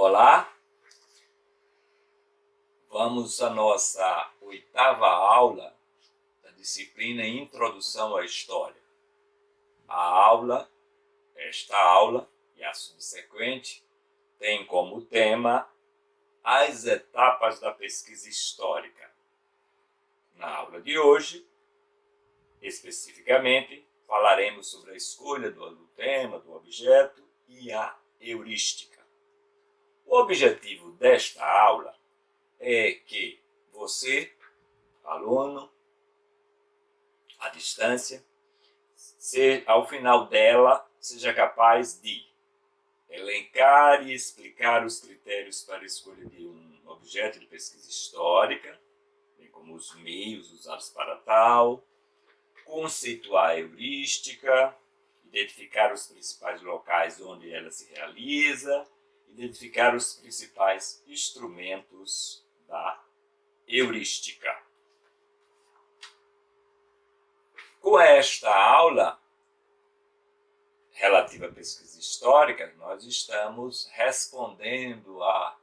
Olá, vamos à nossa 8ª aula da disciplina Introdução à História. Esta aula e a subsequente tem como tema as etapas da pesquisa histórica. Na aula de hoje, especificamente, falaremos sobre a escolha do tema, do objeto e a heurística. O objetivo desta aula é que você, aluno, à distância, ao final dela, seja capaz de elencar e explicar os critérios para a escolha de um objeto de pesquisa histórica, bem como os meios usados para tal, conceituar a heurística, identificar os principais locais onde ela se realiza, identificar os principais instrumentos da heurística. Com esta aula relativa à pesquisa histórica, nós estamos respondendo a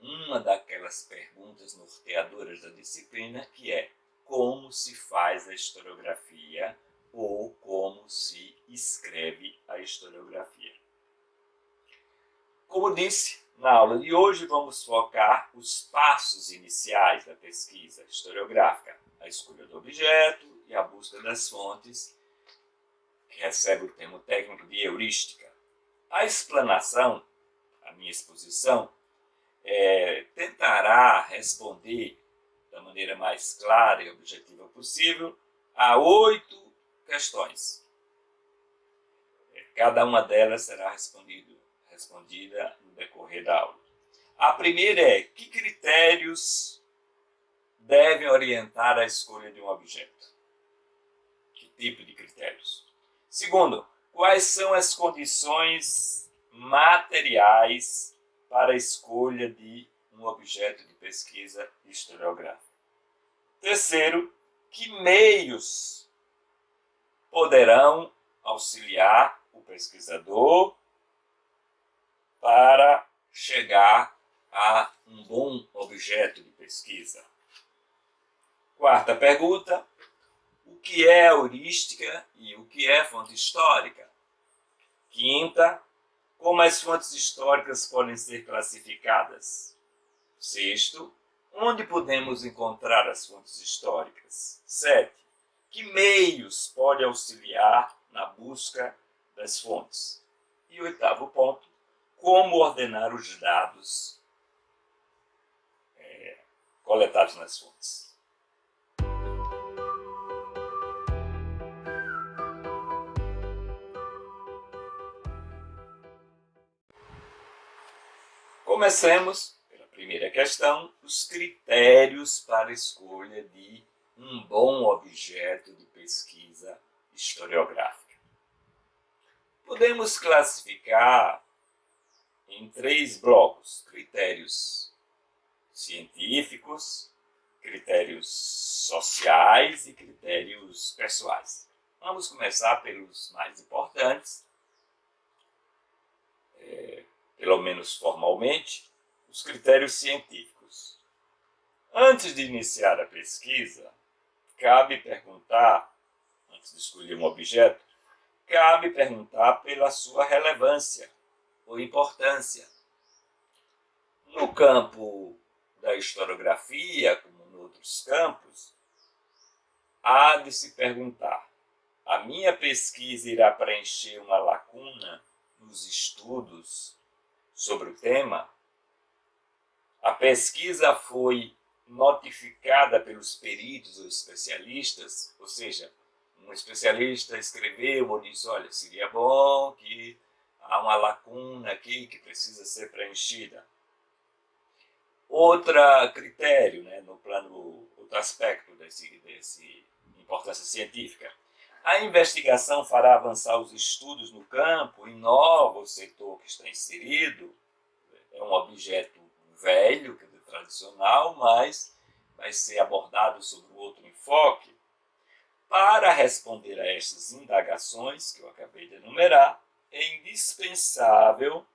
uma daquelas perguntas norteadoras da disciplina, que é: como se faz a historiografia ou como se escreve a historiografia? Como disse, na aula de hoje vamos focar os passos iniciais da pesquisa historiográfica, a escolha do objeto e a busca das fontes, que recebe o termo técnico de heurística. A explanação, a minha exposição, tentará responder da maneira mais clara e objetiva possível a 8 questões. Cada uma delas será respondida no decorrer da aula. A primeira é: que critérios devem orientar a escolha de um objeto? Que tipo de critérios? Segundo, quais são as condições materiais para a escolha de um objeto de pesquisa historiográfica? Terceiro, que meios poderão auxiliar o pesquisador para chegar a um bom objeto de pesquisa? Quarta pergunta: o que é heurística e o que é fonte histórica? Quinta, como as fontes históricas podem ser classificadas? Sexto, onde podemos encontrar as fontes históricas? 7. Que meios podem auxiliar na busca das fontes? E 8º ponto, como ordenar os dados coletados nas fontes? Comecemos pela primeira questão: os critérios para a escolha de um bom objeto de pesquisa historiográfica. Podemos classificar em 3 blocos: critérios científicos, critérios sociais e critérios pessoais. Vamos começar pelos mais importantes, pelo menos formalmente, os critérios científicos. Antes de iniciar a pesquisa, cabe perguntar, antes de escolher um objeto, cabe perguntar pela sua relevância ou importância. No campo da historiografia, como em outros campos, há de se perguntar: a minha pesquisa irá preencher uma lacuna nos estudos sobre o tema? A pesquisa foi notificada pelos peritos ou especialistas, ou seja, um especialista escreveu ou disse: olha, seria bom que há uma lacuna aqui que precisa ser preenchida. Outro critério, outro aspecto desse importância científica: a investigação fará avançar os estudos no campo, inova o setor que está inserido. É um objeto velho, tradicional, mas vai ser abordado sob outro enfoque. Para responder a estas indagações que eu acabei de enumerar, é indispensável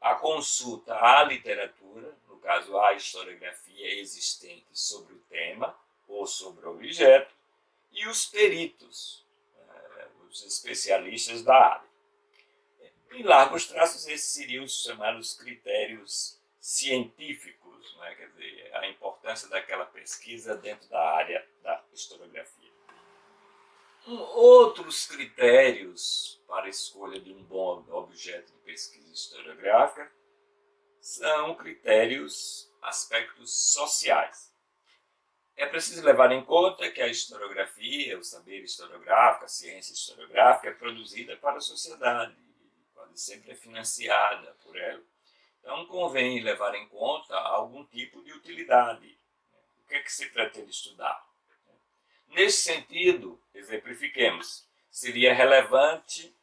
a consulta à literatura, no caso à historiografia existente sobre o tema ou sobre o objeto, e os peritos, os especialistas da área. Em largos traços, esses seriam os chamados critérios científicos, né? Quer dizer, a importância daquela pesquisa dentro da área da historiografia. Outros critérios para a escolha de um bom objeto de pesquisa historiográfica são aspectos sociais. É preciso levar em conta que a historiografia, o saber historiográfico, a ciência historiográfica é produzida para a sociedade, quase sempre é financiada por ela. Então, convém levar em conta algum tipo de utilidade. O que é que se pretende estudar? Nesse sentido, exemplifiquemos, seria relevante,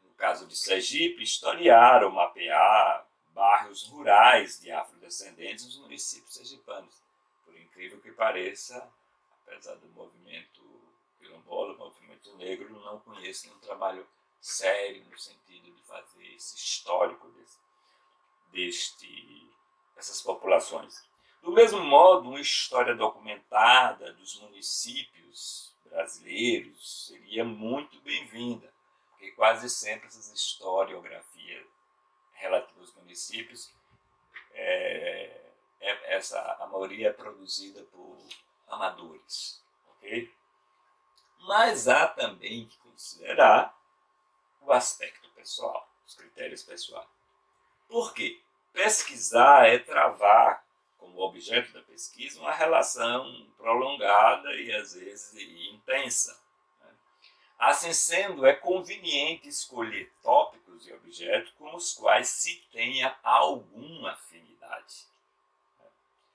no caso de Sergipe, historiar ou mapear bairros rurais de afrodescendentes nos municípios sergipanos. Por incrível que pareça, apesar do movimento quilombola, o movimento negro, não conheço nenhum trabalho sério no sentido de fazer esse histórico dessas populações. Do mesmo modo, uma história documentada dos municípios brasileiros seria muito bem-vinda, porque quase sempre essas historiografias relativas aos municípios, a maioria é produzida por amadores. Okay? Mas há também que considerar o aspecto pessoal, os critérios pessoais. Por quê? Pesquisar é travar, como objeto da pesquisa, uma relação prolongada e, às vezes, intensa. Assim sendo, é conveniente escolher tópicos e objetos com os quais se tenha alguma afinidade.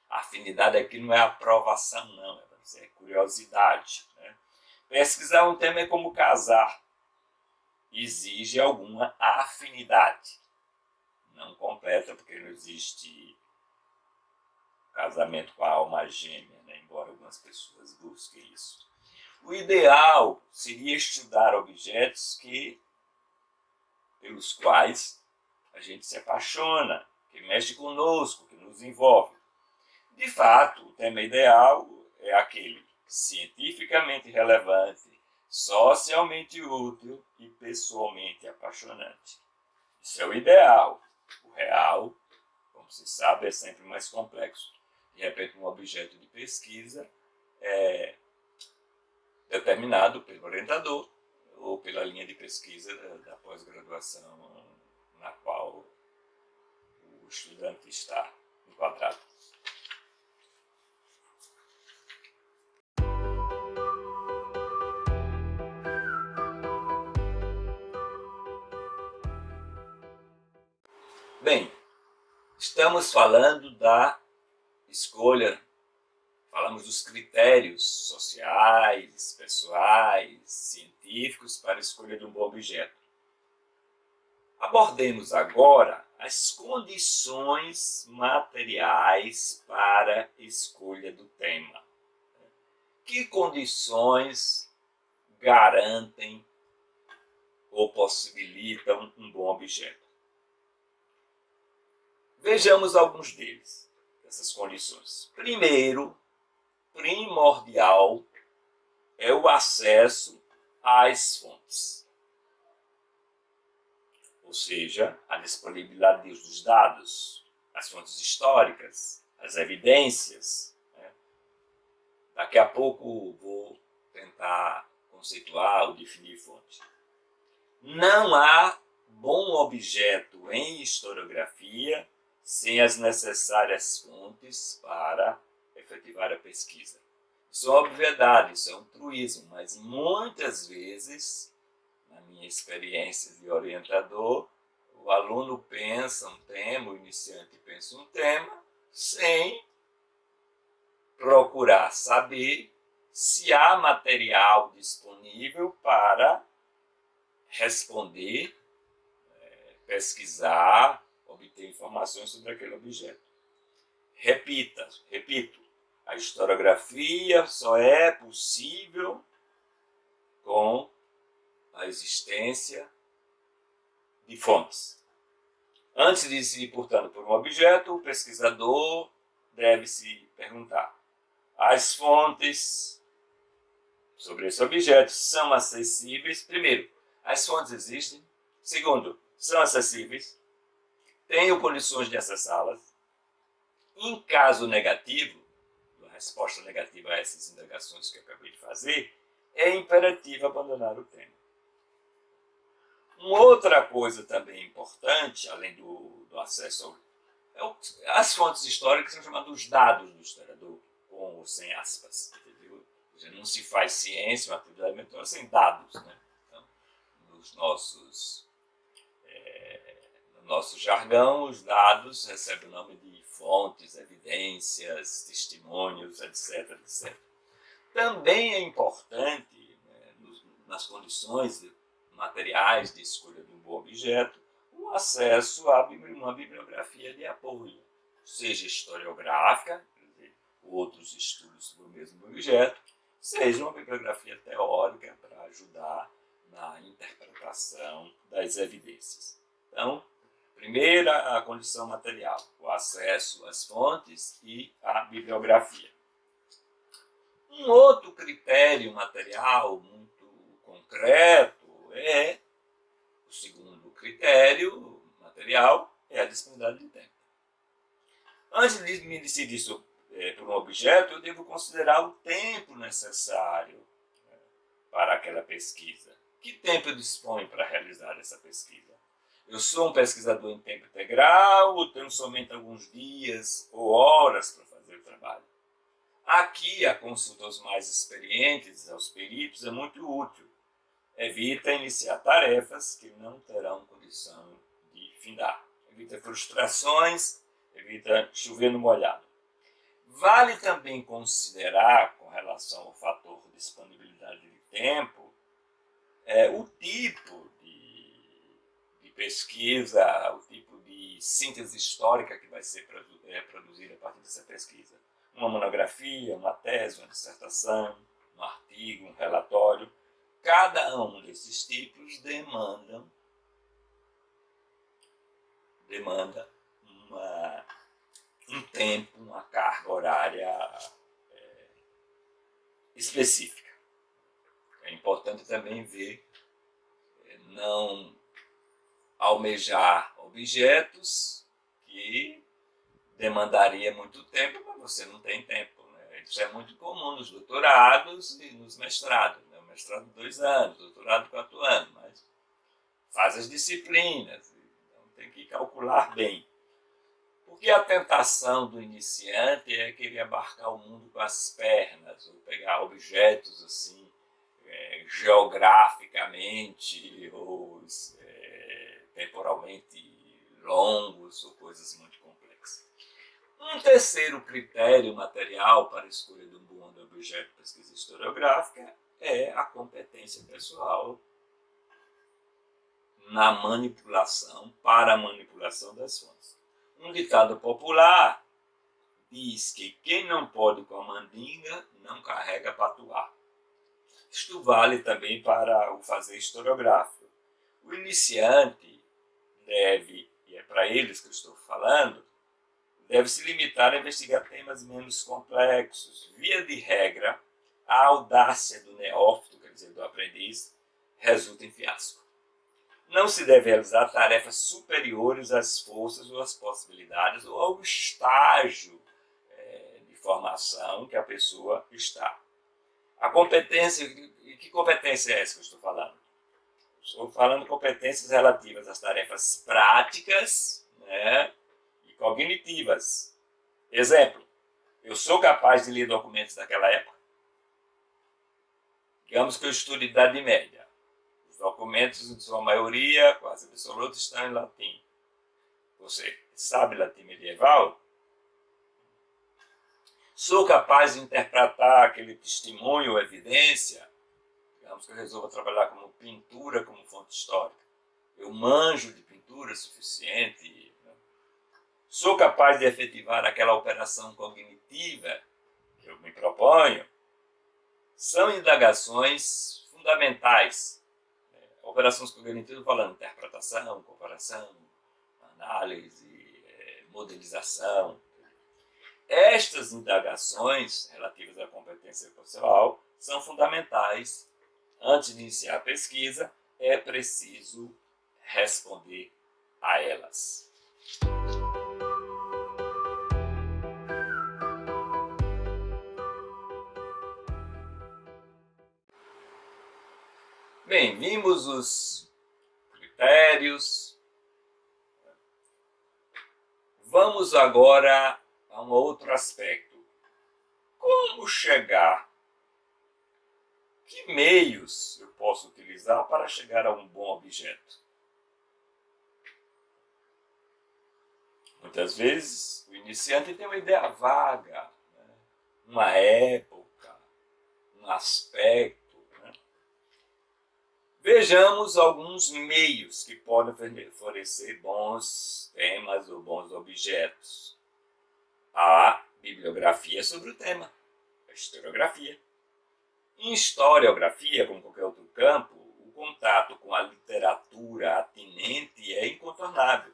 A afinidade aqui não é aprovação, não, é curiosidade. Pesquisar um tema é como casar. Exige alguma afinidade. Não completa, porque não existe casamento com a alma gêmea, né? Embora algumas pessoas busquem isso. O ideal seria estudar objetos pelos quais a gente se apaixona, que mexe conosco, que nos envolve. De fato, o tema ideal é aquele cientificamente relevante, socialmente útil e pessoalmente apaixonante. Isso é o ideal. O real, como se sabe, é sempre mais complexo. De repente, um objeto de pesquisa é determinado pelo orientador ou pela linha de pesquisa da pós-graduação na qual o estudante está enquadrado. Bem, estamos falando da escolha, falamos dos critérios sociais, pessoais, científicos para a escolha de um bom objeto. Abordemos agora as condições materiais para a escolha do tema. Que condições garantem ou possibilitam um bom objeto? Vejamos alguns dessas condições. Primeiro, primordial, é o acesso às fontes. Ou seja, a disponibilidade dos dados, as fontes históricas, as evidências. Daqui a pouco vou tentar conceituar ou definir fonte. Não há bom objeto em historiografia sem as necessárias fontes para efetivar a pesquisa. Isso é uma obviedade, isso é um truísmo, mas muitas vezes, na minha experiência de orientador, o aluno pensa um tema, o iniciante pensa um tema, sem procurar saber se há material disponível para responder, pesquisar, obter informações sobre aquele objeto. Repito, a historiografia só é possível com a existência de fontes. Antes de se ir, portanto, por um objeto, o pesquisador deve se perguntar: as fontes sobre esse objeto são acessíveis? Primeiro, as fontes existem. Segundo, são acessíveis. Tenho condições de acessá-las. Em caso negativo, a resposta negativa a essas indagações que eu acabei de fazer, é imperativo abandonar o tema. Uma outra coisa também importante, além do acesso as fontes históricas são chamadas os dados do historiador, com ou sem aspas. Entendeu? Não se faz ciência, uma atividade mental, sem dados. Né? Então, nos nossos, no nosso jargão, os dados recebem o nome de fontes, evidências, testemunhos, etc. etc. Também é importante, né, nas condições materiais de escolha de um bom objeto, o acesso a uma bibliografia de apoio, seja historiográfica, quer dizer, outros estudos sobre o mesmo objeto, seja uma bibliografia teórica para ajudar na interpretação das evidências. Então, primeira, a condição material, o acesso às fontes e à bibliografia. Um outro critério material muito concreto é, o segundo critério material, é a disponibilidade de tempo. Antes de me decidir por um objeto, eu devo considerar o tempo necessário para aquela pesquisa. Que tempo eu disponho para realizar essa pesquisa? Eu sou um pesquisador em tempo integral ou tenho somente alguns dias ou horas para fazer o trabalho? Aqui, a consulta aos mais experientes, aos peritos, é muito útil. Evita iniciar tarefas que não terão condição de findar. Evita frustrações, evita chover no molhado. Vale também considerar, com relação ao fator de disponibilidade de tempo, o tipo de pesquisa, o tipo de síntese histórica que vai ser produzida a partir dessa pesquisa. Uma monografia, uma tese, uma dissertação, um artigo, um relatório. Cada um desses tipos demanda um tempo, uma carga horária específica. É importante também ver, não almejar objetos que demandaria muito tempo, mas você não tem tempo. Né? Isso é muito comum nos doutorados e nos mestrados. Né? O mestrado 2 anos, doutorado 4 anos, mas faz as disciplinas, então tem que calcular bem. Porque a tentação do iniciante é querer abarcar o mundo com as pernas, ou pegar objetos assim, geograficamente ou temporalmente longos, ou coisas muito complexas. Um terceiro critério material para a escolha de um bom objeto de pesquisa historiográfica é a competência pessoal para a manipulação das fontes. Um ditado popular diz que quem não pode com a mandinga não carrega patuá. Isto vale também para o fazer historiográfico. O iniciante deve, e é para eles que eu estou falando, deve se limitar a investigar temas menos complexos. Via de regra, a audácia do neófito, quer dizer, do aprendiz, resulta em fiasco. Não se deve realizar tarefas superiores às forças ou às possibilidades ou ao estágio de formação que a pessoa está. A competência, e que competência é essa que eu estou falando? Estou falando de competências relativas às tarefas práticas, né, e cognitivas. Exemplo, eu sou capaz de ler documentos daquela época. Digamos que eu estudo Idade Média. Os documentos, em sua maioria, quase absoluta, estão em latim. Você sabe latim medieval? Sou capaz de interpretar aquele testemunho ou evidência? Digamos que eu resolva trabalhar como pintura, como fonte histórica. Eu manjo de pintura suficiente. Né? Sou capaz de efetivar aquela operação cognitiva que eu me proponho? São indagações fundamentais. Operações cognitivas falando interpretação, comparação, análise, modelização. Estas indagações relativas à competência pessoal são fundamentais. Antes de iniciar a pesquisa, é preciso responder a elas. Bem, vimos os critérios. Vamos agora a um outro aspecto. Como chegar? Que meios eu posso utilizar para chegar a um bom objeto? Muitas vezes o iniciante tem uma ideia vaga, né? Uma época, um aspecto. Vejamos alguns meios que podem oferecer bons temas ou bons objetos. A bibliografia sobre o tema, a historiografia. Em historiografia, como qualquer outro campo, o contato com a literatura atinente é incontornável.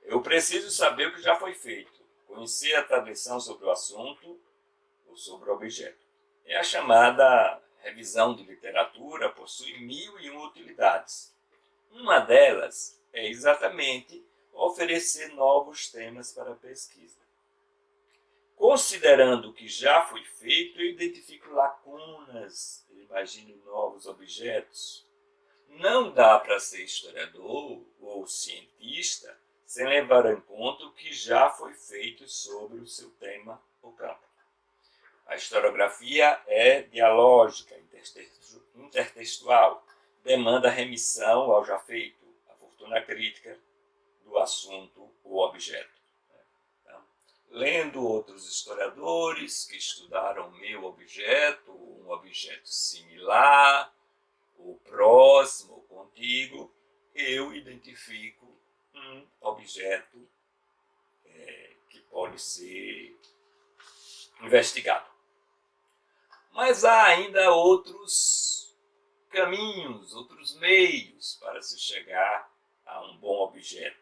Eu preciso saber o que já foi feito, conhecer a tradição sobre o assunto ou sobre o objeto. É a chamada revisão de literatura, possui 1001 utilidades. Uma delas é exatamente oferecer novos temas para a pesquisa. Considerando o que já foi feito, eu identifico lacunas, eu imagino novos objetos. Não dá para ser historiador ou cientista sem levar em conta o que já foi feito sobre o seu tema ou campo. A historiografia é dialógica, intertextual, demanda remissão ao já feito, a fortuna crítica do assunto ou objeto. Então, lendo outros historiadores que estudaram o meu objeto, um objeto similar, ou próximo, ou contíguo, eu identifico um objeto que pode ser investigado. Mas há ainda outros caminhos, outros meios para se chegar a um bom objeto.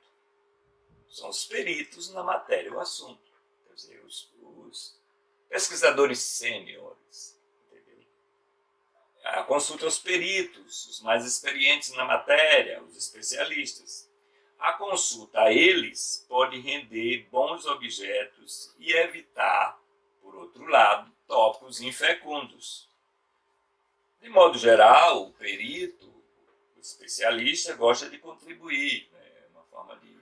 São os peritos na matéria, o assunto. Quer dizer, os pesquisadores sêniores. A consulta aos peritos, os mais experientes na matéria, os especialistas. A consulta a eles pode render bons objetos e evitar, por outro lado, tópicos infecundos. De modo geral, o perito, o especialista, gosta de contribuir, uma forma de,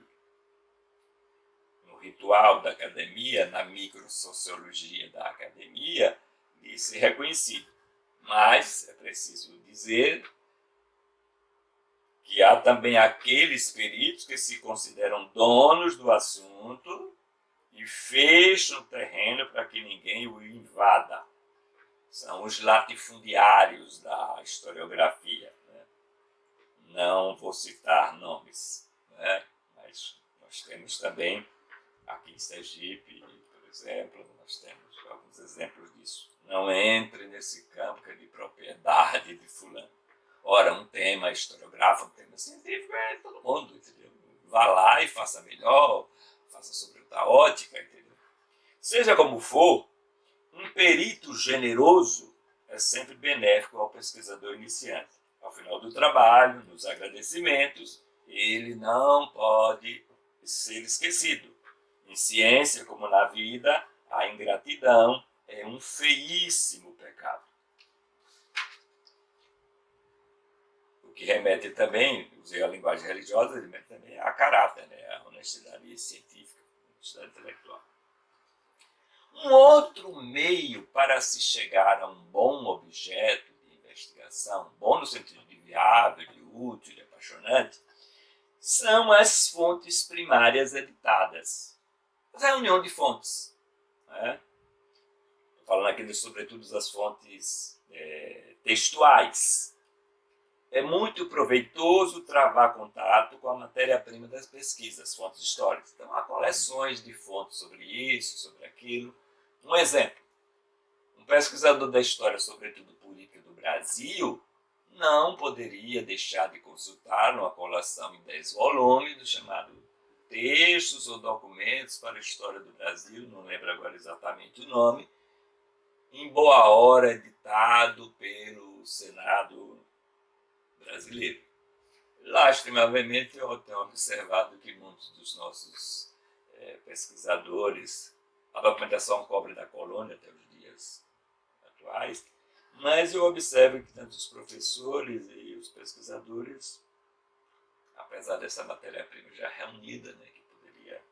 no ritual da academia, na microsociologia da academia, de ser reconhecido. Mas é preciso dizer que há também aqueles peritos que se consideram donos do assunto e fecham o terreno para que ninguém o invada. São os latifundiários da historiografia. Não vou citar nomes, mas nós temos também, aqui em Sergipe, por exemplo, nós temos alguns exemplos disso. Não entre nesse campo que é de propriedade de fulano. Ora, um tema historiográfico, um tema científico, é todo mundo, entendeu? Vá lá e faça melhor, faça sobre outra ótica, entendeu? Seja como for, um perito generoso é sempre benéfico ao pesquisador iniciante. Ao final do trabalho, nos agradecimentos, ele não pode ser esquecido. Em ciência, como na vida, a ingratidão é um feíssimo pecado. O que remete também, usei a linguagem religiosa, remete também a caráter, a honestidade científica, a honestidade intelectual. Um outro meio para se chegar a um bom objeto de investigação, bom no sentido de viável, de útil, de apaixonante, são as fontes primárias editadas. A reunião de fontes. Estou falando aqui, sobretudo, das fontes textuais. É muito proveitoso travar contato com a matéria-prima das pesquisas, fontes históricas. Então, há coleções de fontes sobre isso, sobre aquilo. Um exemplo, um pesquisador da história, sobretudo política do Brasil, não poderia deixar de consultar uma coleção em 10 volumes do chamado textos ou documentos para a história do Brasil, não lembro agora exatamente o nome, em boa hora editado pelo Senado brasileiro. Lastimavelmente, eu tenho observado que muitos dos nossos pesquisadores, a documentação cobre da colônia até os dias atuais, mas eu observo que tanto os professores e os pesquisadores, apesar dessa matéria-prima já reunida, né, que poderia...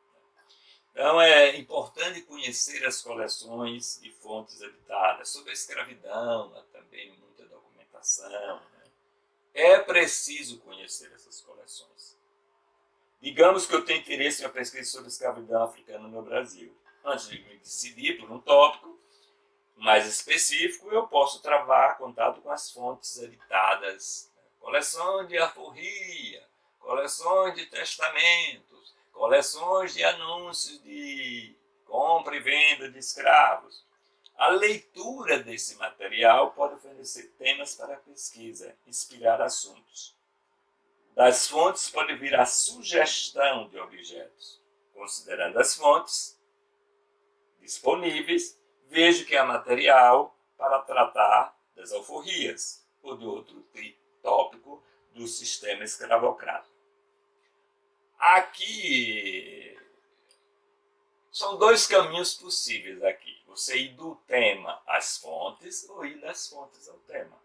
Então, é importante conhecer as coleções de fontes editadas. Sobre a escravidão, há também muita documentação. Né? É preciso conhecer essas coleções. Digamos que eu tenho interesse em uma pesquisa sobre a escravidão africana no Brasil. Antes de me decidir por um tópico mais específico, eu posso travar contato com as fontes editadas. Coleção de alforria, coleções de testamentos, coleções de anúncios de compra e venda de escravos. A leitura desse material pode oferecer temas para a pesquisa, inspirar assuntos. Das fontes pode vir a sugestão de objetos. Considerando as fontes disponíveis, vejo que há material para tratar das alforrias ou de outro tópico do sistema escravocrata. Aqui são dois caminhos possíveis aqui. Você ir do tema às fontes ou ir das fontes ao tema.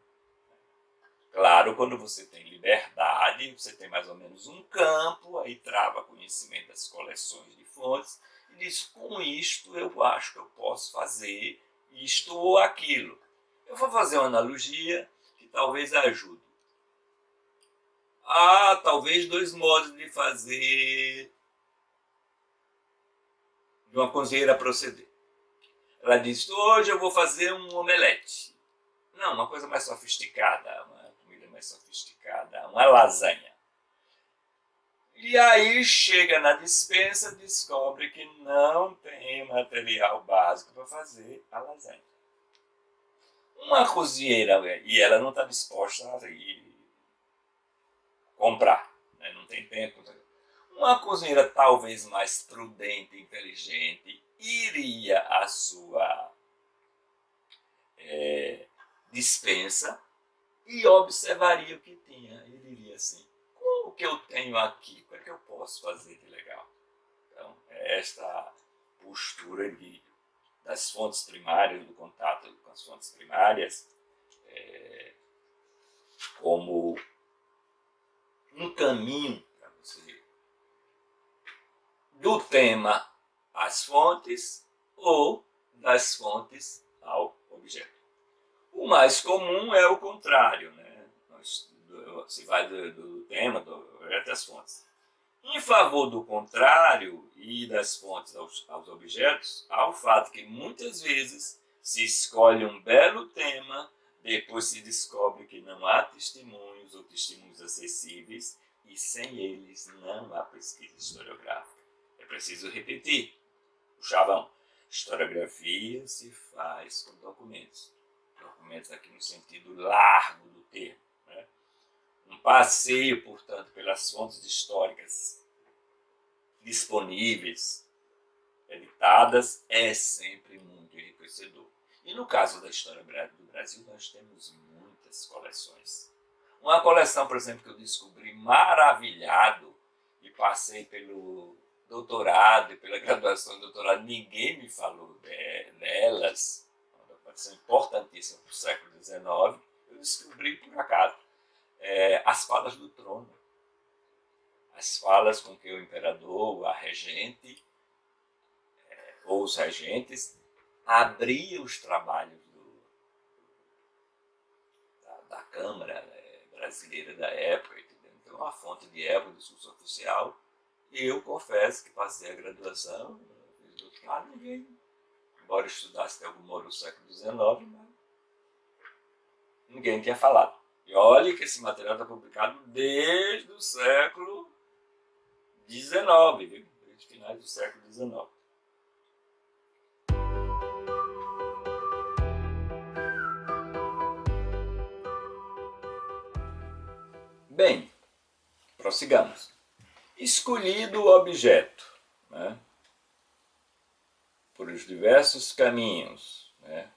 Claro, quando você tem liberdade, você tem mais ou menos um campo, aí trava conhecimento das coleções de fontes e diz, com isto eu acho que eu posso fazer isto ou aquilo. Eu vou fazer uma analogia que talvez ajude. Há talvez dois modos de fazer de uma cozinheira proceder. Ela diz, hoje eu vou fazer um omelete. Não, uma coisa mais sofisticada, uma comida mais sofisticada, uma lasanha. E aí chega na despensa e descobre que não tem material básico para fazer a lasanha. Uma cozinheira, e ela não está disposta a ir comprar, né? Não tem tempo. Uma cozinheira talvez mais prudente e inteligente iria à sua despensa e observaria o que tinha. E diria assim, o que eu tenho aqui, o que é que eu posso fazer de legal? Então, é esta postura das fontes primárias, do contato com as fontes primárias, como um caminho para você do tema às fontes ou das fontes ao objeto. O mais comum é o contrário, né? Se vai do tema, do objeto às fontes. Em favor do contrário e das fontes aos objetos, há o fato que muitas vezes se escolhe um belo tema, depois se descobre que não há testemunhos ou testemunhos acessíveis e sem eles não há pesquisa historiográfica. É preciso repetir o chavão. Historiografia se faz com documentos. Documentos aqui no sentido largo do termo. Né? Um passeio, portanto, pelas fontes históricas disponíveis, editadas, é sempre muito enriquecedor. E no caso da história do Brasil, nós temos muitas coleções. Uma coleção, por exemplo, que eu descobri maravilhado e passei pelo doutorado e pela graduação de doutorado, ninguém me falou delas, uma documentação importantíssima para o século XIX, eu descobri por acaso. As falas do trono. As falas com que o imperador, a regente, ou os regentes, abriam os trabalhos da Câmara brasileira da época. Então, uma fonte de época, de discurso oficial. E eu confesso que passei a graduação, fiz doutorado, ninguém, embora estudasse até alguma hora no século XIX, mas ninguém tinha falado. E olhe que esse material está publicado desde o século XIX, desde os finais do século XIX. Bem, prossigamos. Escolhido o objeto, né, por os diversos caminhos, né,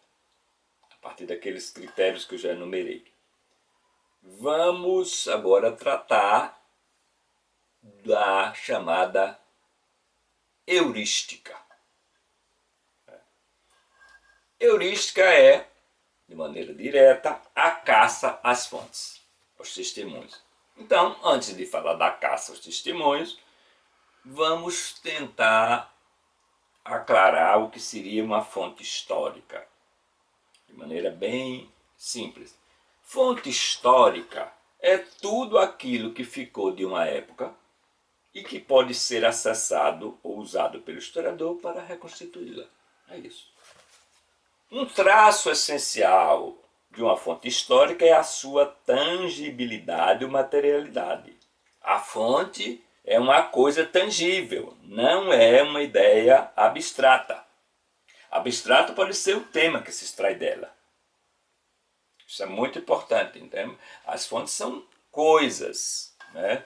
a partir daqueles critérios que eu já enumerei, vamos agora tratar da chamada heurística. Heurística é, de maneira direta, a caça às fontes, aos testemunhos. Então, antes de falar da caça aos testemunhos, vamos tentar aclarar o que seria uma fonte histórica, de maneira bem simples. Fonte histórica é tudo aquilo que ficou de uma época e que pode ser acessado ou usado pelo historiador para reconstituí-la. É isso. Um traço essencial de uma fonte histórica é a sua tangibilidade ou materialidade. A fonte é uma coisa tangível, não é uma ideia abstrata. Abstrato pode ser o tema que se extrai dela. Isso é muito importante, entende? As fontes são coisas, né?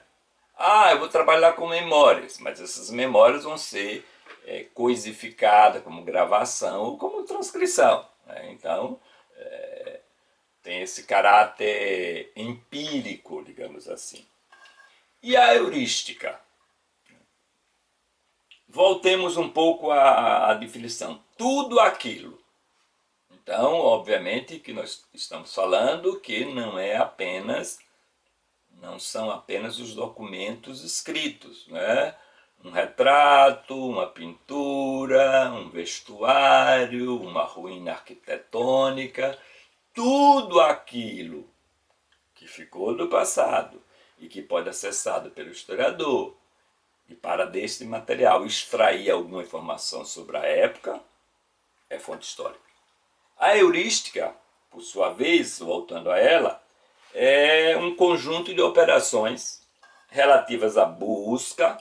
Eu vou trabalhar com memórias, mas essas memórias vão ser coisificadas como gravação ou como transcrição, né? Então, tem esse caráter empírico, digamos assim. E a heurística? Voltemos um pouco à definição. Tudo aquilo. Então, obviamente que nós estamos falando que não são apenas os documentos escritos, né? Um retrato, uma pintura, um vestuário, uma ruína arquitetônica, tudo aquilo que ficou do passado e que pode ser acessado pelo historiador e para deste material extrair alguma informação sobre a época, é fonte histórica. A heurística, por sua vez, voltando a ela, é um conjunto de operações relativas à busca,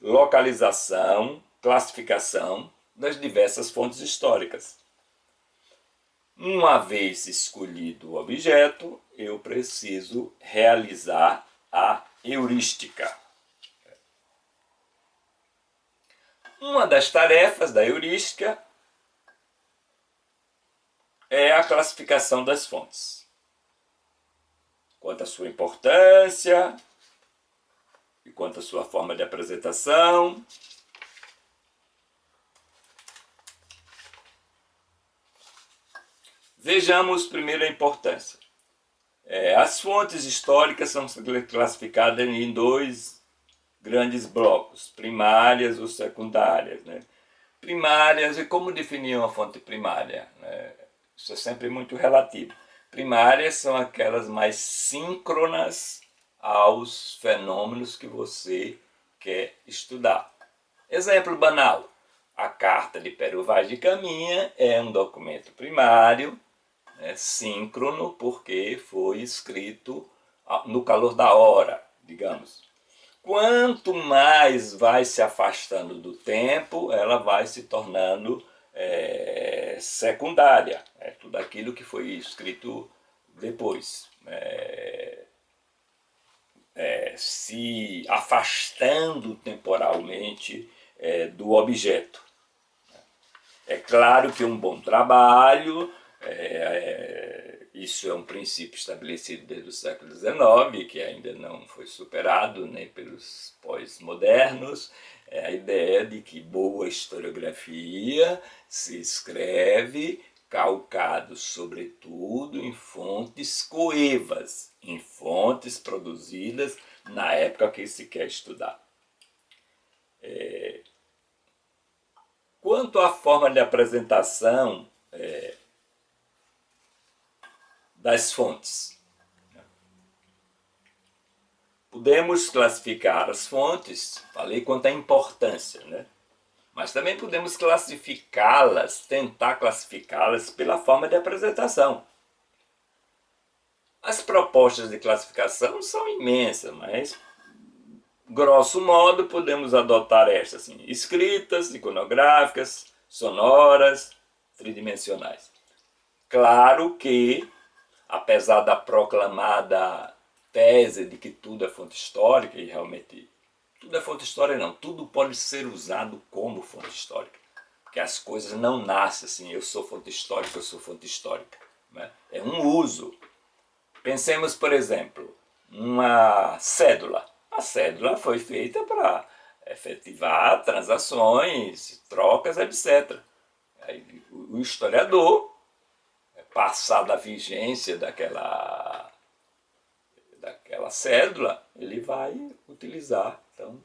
localização, classificação das diversas fontes históricas. Uma vez escolhido o objeto, eu preciso realizar a heurística. Uma das tarefas da heurística é a classificação das fontes, quanto à sua importância e quanto à sua forma de apresentação. Vejamos primeiro a importância. As fontes históricas são classificadas em dois grandes blocos, primárias ou secundárias, né? Primárias, e como definir uma fonte primária? Isso é sempre muito relativo. Primárias são aquelas mais síncronas aos fenômenos que você quer estudar. Exemplo banal, a Carta de Pero Vaz de Caminha é um documento primário, síncrono, porque foi escrito no calor da hora, digamos. Quanto mais vai se afastando do tempo, ela vai se tornando secundária. Tudo aquilo que foi escrito depois. Se afastando temporalmente do objeto. É claro que um bom trabalho, isso é um princípio estabelecido desde o século XIX, que ainda não foi superado nem pelos pós-modernos, é a ideia de que boa historiografia se escreve calcado, sobretudo, em fontes coevas, em fontes produzidas na época que se quer estudar. Quanto à forma de apresentação das fontes, podemos classificar as fontes, falei quanto à importância, né? Mas também podemos classificá-las, tentar classificá-las pela forma de apresentação. As propostas de classificação são imensas, mas, grosso modo, podemos adotar estas, assim, escritas, iconográficas, sonoras, tridimensionais. Claro que, apesar da proclamada tese de que tudo é fonte histórica, e realmente Tudo é fonte histórica, não. Tudo pode ser usado como fonte histórica. Porque as coisas não nascem assim, eu sou fonte histórica, eu sou fonte histórica. Né? É um uso. Pensemos, por exemplo, uma cédula. A cédula foi feita para efetivar transações, trocas, etc. Aí, o historiador, passada a vigência daquela cédula, ele vai utilizar. Então,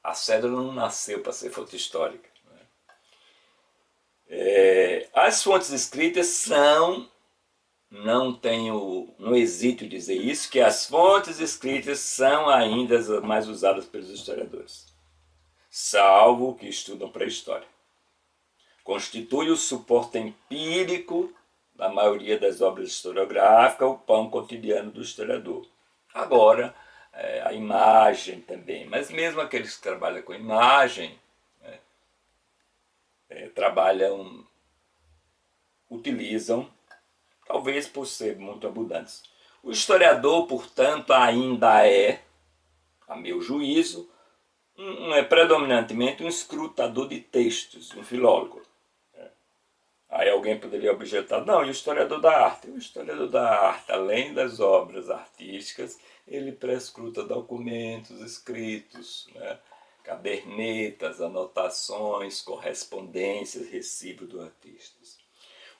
a cédula não nasceu para ser fonte histórica. Né? As fontes escritas são, não hesito em dizer isso, que as fontes escritas são ainda as mais usadas pelos historiadores, salvo que estudam pré-história. Constitui o suporte empírico da maioria das obras historiográficas, o pão cotidiano do historiador. Agora, a imagem também, mas mesmo aqueles que trabalham com imagem, utilizam, talvez por ser muito abundantes. O historiador, portanto, ainda é, a meu juízo, predominantemente um escrutador de textos, um filólogo. Aí alguém poderia objetar, não, e o historiador da arte? O historiador da arte, além das obras artísticas, ele prescruta documentos escritos, né? Cadernetas, anotações, correspondências, recibos dos artistas.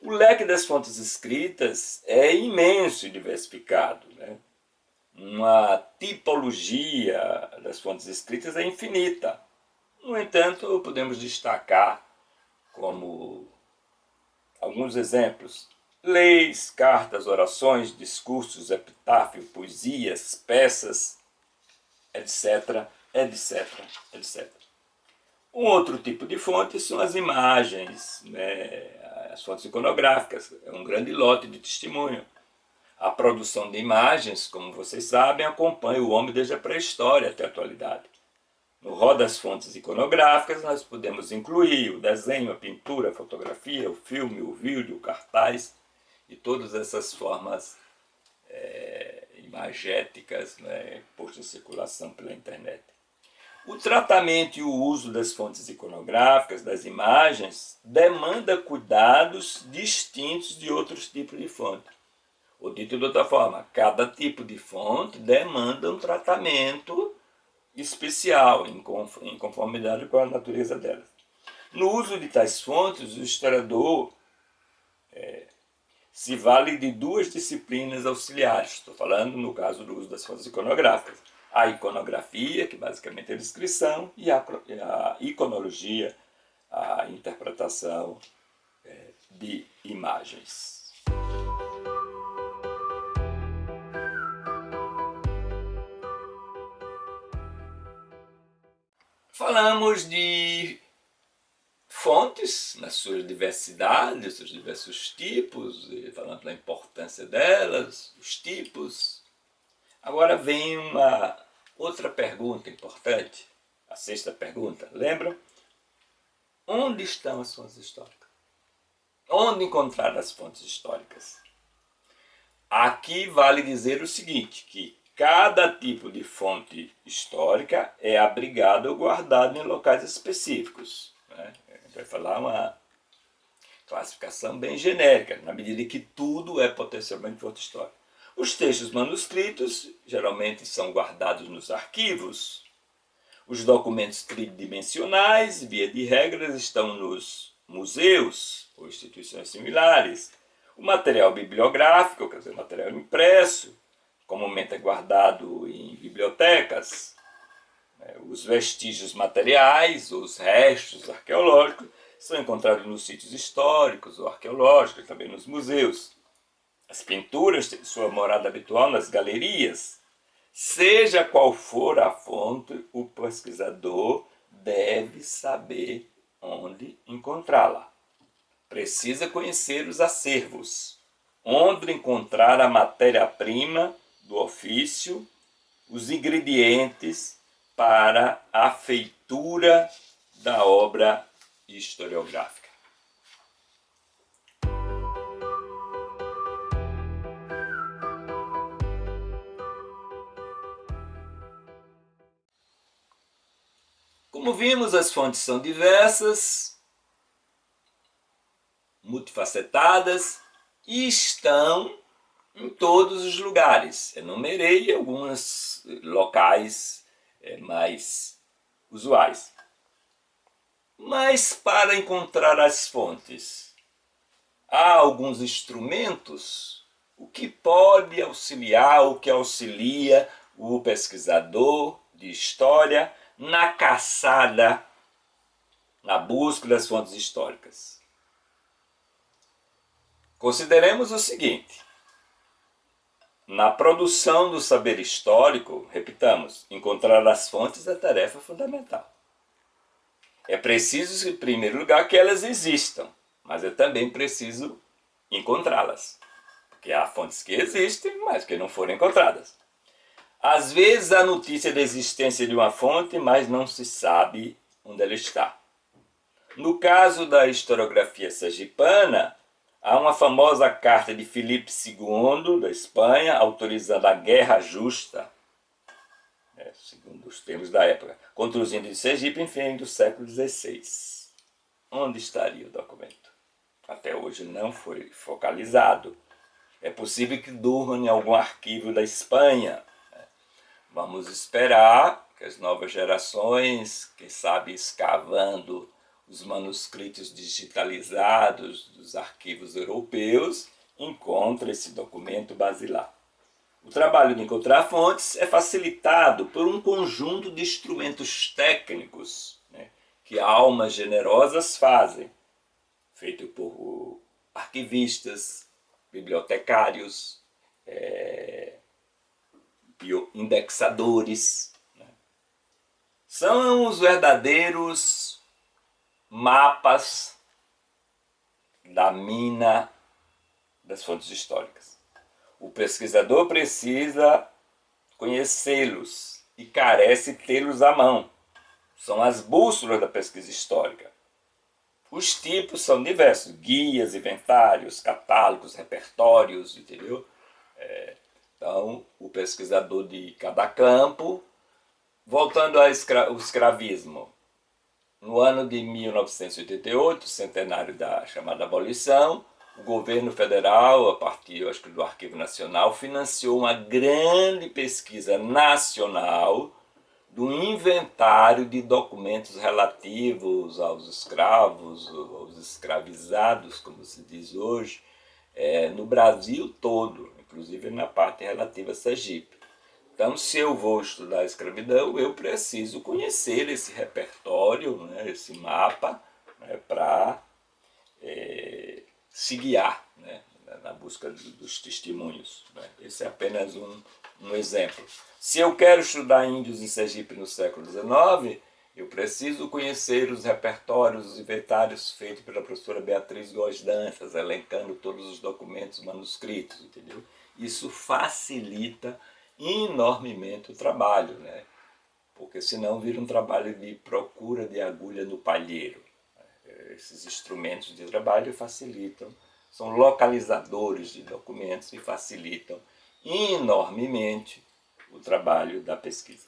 O leque das fontes escritas é imenso e diversificado. Né? Uma tipologia das fontes escritas é infinita. No entanto, podemos destacar como alguns exemplos: leis, cartas, orações, discursos, epitáfio, poesias, peças, etc, etc, etc. Um outro tipo de fonte são as imagens, né? As fontes iconográficas, é um grande lote de testemunho. A produção de imagens, como vocês sabem, acompanha o homem desde a pré-história até a atualidade. No rol das fontes iconográficas, nós podemos incluir o desenho, a pintura, a fotografia, o filme, o vídeo, o cartaz e todas essas formas imagéticas, né, postas em circulação pela internet. O tratamento e o uso das fontes iconográficas, das imagens, demanda cuidados distintos de outros tipos de fonte. Ou dito de outra forma, cada tipo de fonte demanda um tratamento especial, em conformidade com a natureza delas. No uso de tais fontes, o historiador se vale de duas disciplinas auxiliares. Estou falando no caso do uso das fontes iconográficas. A iconografia, que basicamente é a descrição, e a iconologia, a interpretação de imagens. Falamos de fontes, na sua diversidade, seus diversos tipos, falando da importância delas, os tipos. Agora vem uma outra pergunta importante, a sexta pergunta, lembram? Onde estão as fontes históricas? Onde encontrar as fontes históricas? Aqui vale dizer o seguinte, que cada tipo de fonte histórica é abrigado ou guardado em locais específicos. Né? A gente vai falar uma classificação bem genérica, na medida em que tudo é potencialmente fonte histórica. Os textos manuscritos geralmente são guardados nos arquivos. Os documentos tridimensionais, via de regras, estão nos museus ou instituições similares. O material bibliográfico, quer dizer, material impresso, comumente é guardado em bibliotecas. Os vestígios materiais, os restos arqueológicos, são encontrados nos sítios históricos ou arqueológicos, também nos museus. As pinturas têm sua morada habitual nas galerias. Seja qual for a fonte, o pesquisador deve saber onde encontrá-la. Precisa conhecer os acervos, onde encontrar a matéria-prima do ofício, os ingredientes para a feitura da obra historiográfica. Como vimos, as fontes são diversas, multifacetadas e estão em todos os lugares. Enumerei alguns locais mais usuais. Mas para encontrar as fontes, há alguns instrumentos, o que pode auxiliar, o que auxilia o pesquisador de história na caçada, na busca das fontes históricas. Consideremos o seguinte: na produção do saber histórico, repitamos, encontrar as fontes é tarefa fundamental. É preciso, em primeiro lugar, que elas existam, mas é também preciso encontrá-las. Porque há fontes que existem, mas que não foram encontradas. Às vezes há notícia da existência de uma fonte, mas não se sabe onde ela está. No caso da historiografia sergipana, há uma famosa carta de Filipe II, da Espanha, autorizando a guerra justa, segundo os termos da época, contra os índios de Sergipe em fim do século XVI. Onde estaria o documento? Até hoje não foi focalizado. É possível que durma em algum arquivo da Espanha. Vamos esperar que as novas gerações, quem sabe escavando os manuscritos digitalizados dos arquivos europeus, encontrem esse documento basilar. O trabalho de encontrar fontes é facilitado por um conjunto de instrumentos técnicos, que almas generosas fazem, feito por arquivistas, bibliotecários, bioindexadores. São os verdadeiros mapas da mina das fontes históricas. O pesquisador precisa conhecê-los e carece tê-los à mão. São as bússolas da pesquisa histórica. Os tipos são diversos: guias, inventários, catálogos, repertórios, entendeu? Então, o pesquisador de cada campo. Voltando ao escravismo, no ano de 1988, centenário da chamada abolição, o governo federal, a partir, acho que, do Arquivo Nacional, financiou uma grande pesquisa nacional do inventário de documentos relativos aos escravos, aos escravizados, como se diz hoje, no Brasil todo, inclusive na parte relativa a Sergipe. Então, se eu vou estudar a escravidão, eu preciso conhecer esse repertório, esse mapa, para se guiar, na busca dos testemunhos. Esse é apenas um exemplo. Se eu quero estudar índios em Sergipe no século XIX, eu preciso conhecer os repertórios, os inventários feitos pela professora Beatriz Góes Dantas, elencando todos os documentos manuscritos, entendeu? Isso facilita enormemente o trabalho, porque senão vira um trabalho de procura de agulha no palheiro. Esses instrumentos de trabalho facilitam, são localizadores de documentos e facilitam enormemente o trabalho da pesquisa.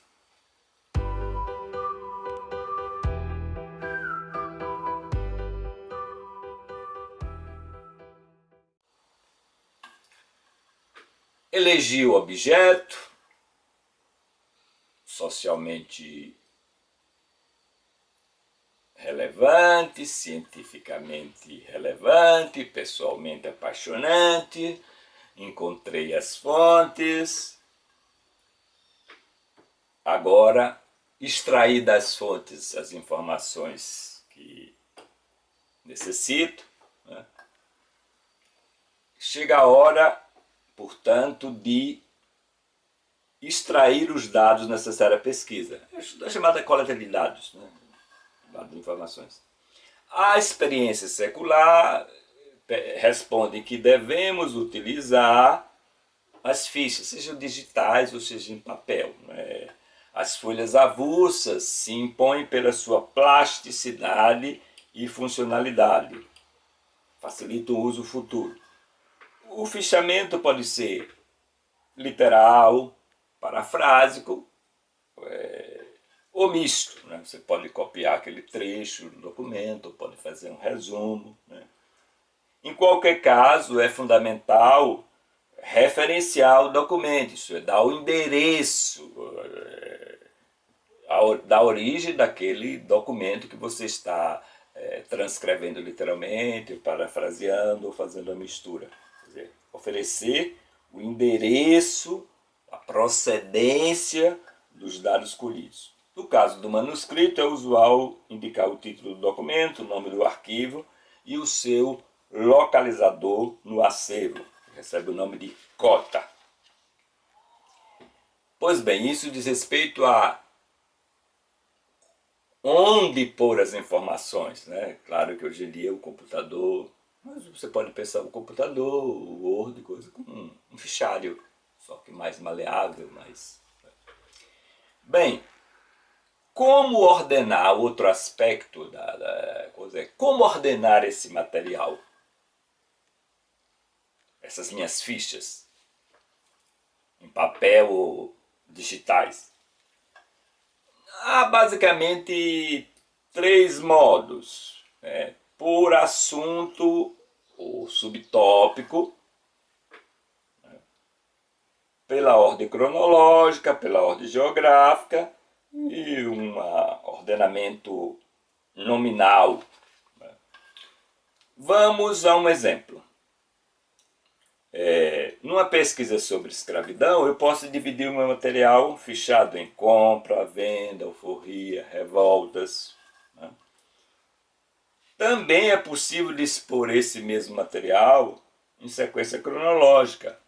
Eleger o objeto, socialmente relevante, cientificamente relevante, pessoalmente apaixonante. Encontrei as fontes. Agora, extrair das fontes as informações que necessito. Chega a hora, portanto, de extrair os dados necessários à pesquisa. É a chamada coleta de dados, dados de informações. A experiência secular responde que devemos utilizar as fichas, sejam digitais ou seja em papel. As folhas avulsas se impõem pela sua plasticidade e funcionalidade. Facilita o uso futuro. O fichamento pode ser literal, parafrásico, ou misto, né? Você pode copiar aquele trecho do documento, pode fazer um resumo, né? Em qualquer caso, é fundamental referenciar o documento, isso é, dar o endereço da origem daquele documento que você está transcrevendo literalmente, parafraseando ou fazendo a mistura. Quer dizer, oferecer o endereço, a procedência dos dados colhidos. No caso do manuscrito, é usual indicar o título do documento, o nome do arquivo e o seu localizador no acervo, que recebe o nome de cota. Pois bem, isso diz respeito a onde pôr as informações, né? Claro que hoje em dia o computador, mas você pode pensar o computador, o Word, coisa como um fichário, só que mais maleável, mais... Bem, como ordenar outro aspecto da coisa? Como ordenar esse material? Essas minhas fichas, em papel ou digitais? Há basicamente três modos, né? Por assunto ou subtópico, pela ordem cronológica, pela ordem geográfica e um ordenamento nominal. Vamos a um exemplo. Numa pesquisa sobre escravidão, eu posso dividir o meu material fichado em compra, venda, alforria, revoltas. Né? Também é possível dispor esse mesmo material em sequência cronológica.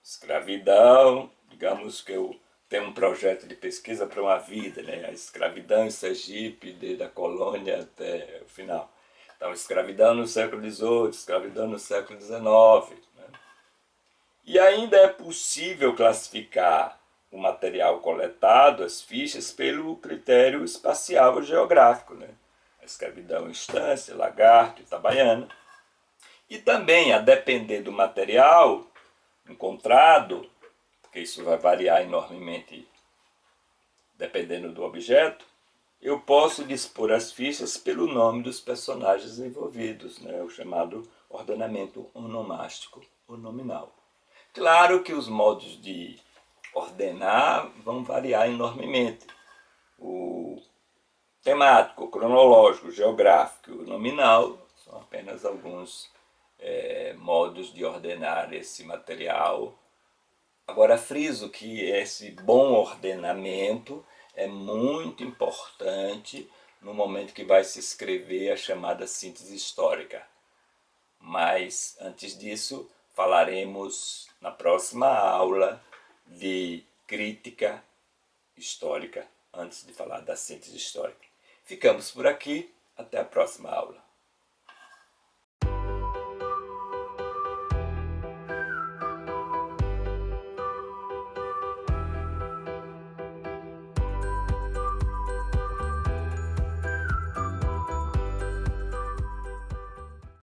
Escravidão, digamos que eu tenho um projeto de pesquisa para uma vida, né? A escravidão em Sergipe, desde a colônia até o final. Então, escravidão no século XVIII, escravidão no século XIX. Né? E ainda é possível classificar o material coletado, as fichas, pelo critério espacial e geográfico. Né? A escravidão em Estância, Lagarto, Itabaiana. E também, a depender do material encontrado, porque isso vai variar enormemente dependendo do objeto, eu posso dispor as fichas pelo nome dos personagens envolvidos, né? O chamado ordenamento onomástico ou nominal. Claro que os modos de ordenar vão variar enormemente. O temático, o cronológico, o geográfico e o nominal são apenas alguns modos de ordenar esse material. Agora, friso que esse bom ordenamento é muito importante no momento que vai se escrever a chamada síntese histórica. Mas, antes disso, falaremos na próxima aula de crítica histórica, antes de falar da síntese histórica. Ficamos por aqui, até a próxima aula.